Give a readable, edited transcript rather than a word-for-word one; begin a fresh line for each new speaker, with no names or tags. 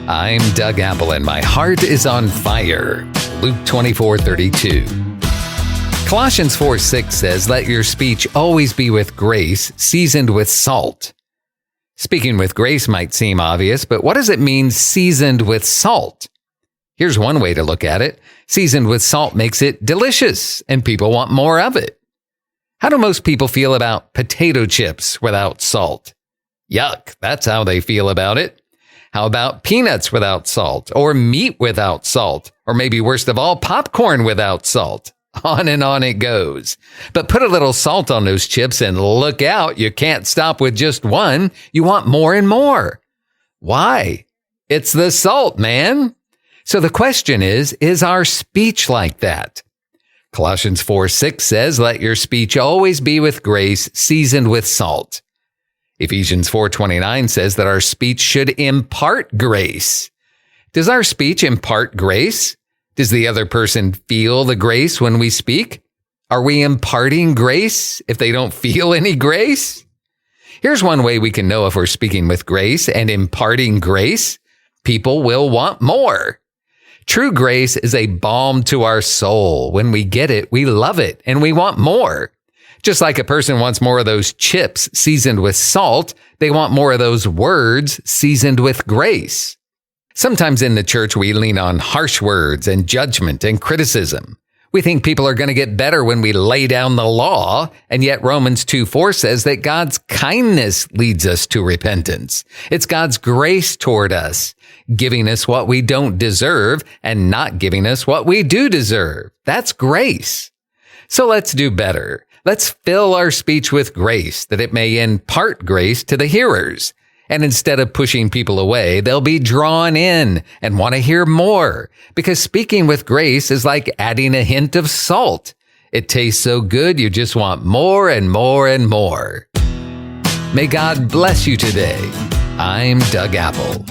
I'm Doug Apple, and my heart is on fire. Luke 24:32. Colossians 4:6 says, "Let your speech always be with grace, seasoned with salt." Speaking with grace might seem obvious, but what does it mean, seasoned with salt? Here's one way to look at it. Seasoned with salt makes it delicious, and people want more of it. How do most people feel about potato chips without salt? Yuck, that's how they feel about it. How about peanuts without salt, or meat without salt, or maybe worst of all, popcorn without salt? On and on it goes. But put a little salt on those chips and look out, you can't stop with just one. You want more and more. Why? It's the salt, man. So the question is our speech like that? Colossians 4:6 says, "Let your speech always be with grace, seasoned with salt." Ephesians 4:29 says that our speech should impart grace. Does our speech impart grace? Does the other person feel the grace when we speak? Are we imparting grace if they don't feel any grace? Here's one way we can know if we're speaking with grace and imparting grace. People will want more. True grace is a balm to our soul. When we get it, we love it and we want more. Just like a person wants more of those chips seasoned with salt, they want more of those words seasoned with grace. Sometimes in the church, we lean on harsh words and judgment and criticism. We think people are going to get better when we lay down the law, and yet Romans 2:4 says that God's kindness leads us to repentance. It's God's grace toward us, giving us what we don't deserve and not giving us what we do deserve. That's grace. So let's do better. Let's fill our speech with grace that it may impart grace to the hearers. And instead of pushing people away, they'll be drawn in and want to hear more, because speaking with grace is like adding a hint of salt. It tastes so good, you just want more and more and more. May God bless you today. I'm Doug Apple.